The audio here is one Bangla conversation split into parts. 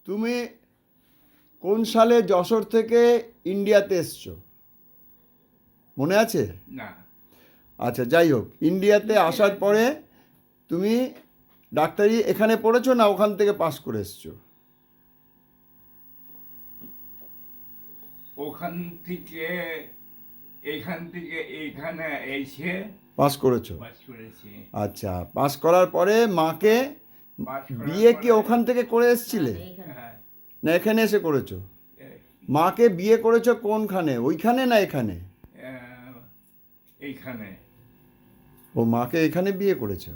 তুমি কোন সালে যশোর থেকে ইন্ডিয়াতে এসছো মনে আছে? না, আচ্ছা, যাই হোক, ইন্ডিয়াতে আসার পরে তুমি ডাক্তারি এখানে পড়েছো না ওখান থেকে পাস করে এসছো? ওখান থেকে এইখানে এসে পাস করেছো? বাস করেছি। আচ্ছা, পাস করার পরে মাকে বাস করার বিয়ে কি পরে, ওখান থেকে করে এসছিলে হ্যাঁ, না এখানে এসে করেছো? এ- মাকে বিয়ে করেছো কোনখানে, ওইখানে না এখানে? আহ, এইখানে ও মাকে এখানে বিয়ে করেছো,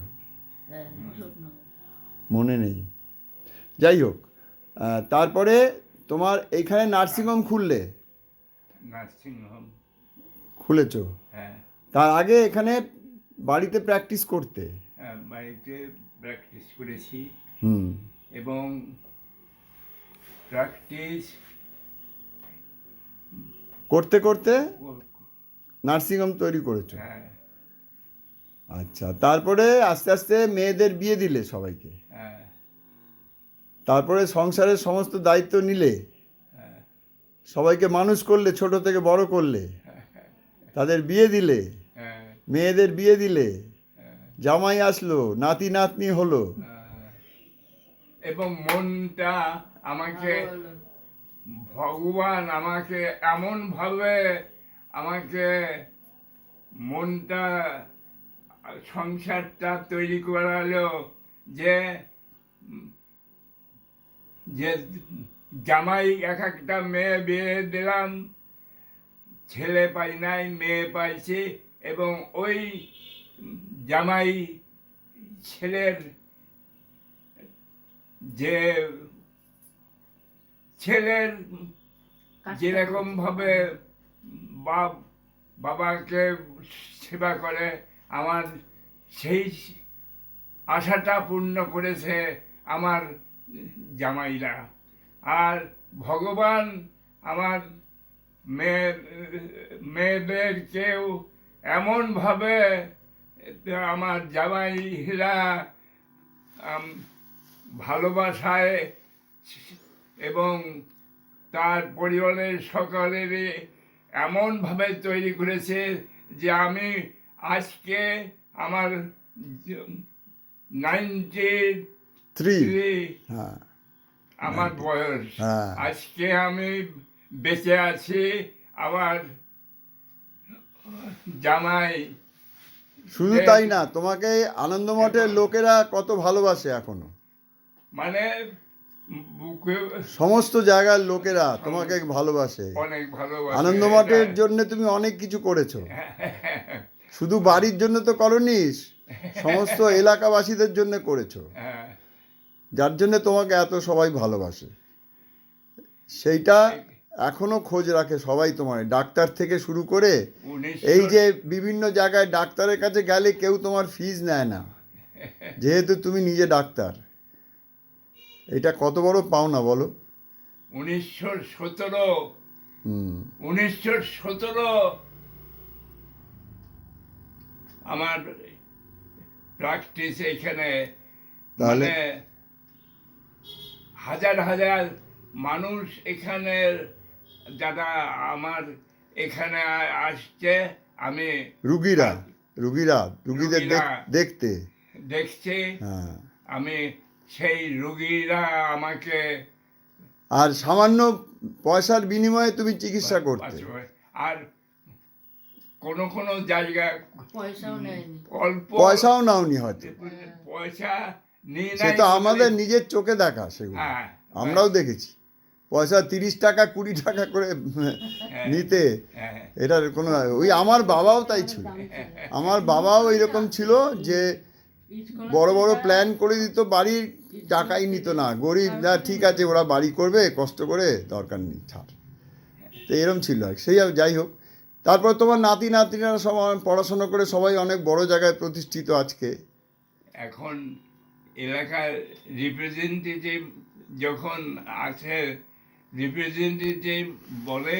মনে নেই। যাই হোক, তারপরে তোমার এইখানে নার্সিংহোম নার্সিং হোম, খুলেছো। হ্যাঁ, তার আগে এখানে বাড়িতে প্র্যাকটিস করতে? বাড়িতে প্র্যাকটিস করেছি হুম। এবং প্র্যাকটিস করতে করতে নার্সিংহোম তৈরি করেছো। হ্যাঁ, আচ্ছা, তারপরে আস্তে আস্তে মেয়েদের বিয়ে দিলে সবাইকে, হ্যাঁ, তারপরে সংসারের সমস্ত দায়িত্ব নিলে, হ্যাঁ, সবাইকে মানুষ করলে, ছোট থেকে বড় করলে, তাদের বিয়ে দিলে, হ্যাঁ, মেয়েদের বিয়ে দিলে, হ্যাঁ, জামাই আসলো, নাতি নাতনি হলো। এবং মনটা আমাকে ভগবান আমাকে এমনভাবে আমাকে মনটা সংসারটা তৈরি করালো যে যে জামাই এক একটা মেয়ে বিয়ে দিলাম, ছেলে পাই নাই, মেয়ে পাইছি, এবং ওই জামাই ছেলের যে ছেলের যেরকম ভাবে বাবাকে সেবা করে, আমার সেই আশাটা পূর্ণ করেছে আমার জামাইরা। আর ভগবান আমার মেয়েদেরকেও এমনভাবে আমার জামাইরা ভালোবাসায় এবং তার পরিবারের সকলেরই এমনভাবে তৈরি করেছে যে আমি আজকে আমার 93 হ্যাঁ, আমার বয়স, হ্যাঁ। আজকে আমি বেঁচে আছি। আমার জামাই, শুধু তাই না, তোমাকে আনন্দমঠের লোকেরা কত ভালোবাসে এখনো, মানে বুকে সমস্ত জায়গার লোকেরা তোমাকে ভালোবাসে। অনেক ভালোবাসে। আনন্দমঠের জন্য তুমি অনেক কিছু করেছো, শুধু বাড়ির জন্য তো করনি, সমস্ত এলাকাবাসীদের জন্য করেছো, হ্যাঁ, যার জন্য তোমাকে এত সবাই ভালোবাসে। সেইটা এখনো খোঁজ রাখে সবাই তোমার, ডাক্তার থেকে শুরু করে। এই যে বিভিন্ন জায়গায় ডাক্তারের কাছে গেলে কেউ তোমার ফিজ নেয় না, যেহেতু তুমি নিজে ডাক্তার। এটা কত বড় পাওনা বলো। 1917 আমার প্র্যাকটিস এখানে, তাহলে মানে হাজার হাজার মানুষ এখানে যারা আমার এখানে আসছে, আমি রুগীদের দেখতে দেখছি। হ্যাঁ। আমি সেই রুগীরা আমাকে আর সামান্য পয়সার বিনিময়ে তুমি চিকিৎসা করতে। আর কোনো কোনো জায়গায় পয়সাও নাওনি হয়তো, পয়সা নিয়ে সে তো আমাদের নিজের চোখে দেখা, সেগুলো আমরাও দেখেছি। পয়সা 30 টাকা 20 টাকা করে নিতে, এটার কোনো, ওই আমার বাবাও তাই ছিল। আমার বাবাও এরকম ছিল যে বড় বড় প্ল্যান করে দিত, বাড়ির টাকাই নিত না। গরিব না, ঠিক আছে ওরা বাড়ি করবে কষ্ট করে, দরকার নেই, ছাড়। তো এরম ছিল। সেই যাই হোক, তারপর তোমার নাতি নাতনিরা সবাই পড়াশোনা করে সবাই অনেক বড় জায়গায় প্রতিষ্ঠিত আজকে। এখন এলাকার রিপ্রেজেন্টেটিভ যখন আছে, রিপ্রেজেন্টেটিভ বলে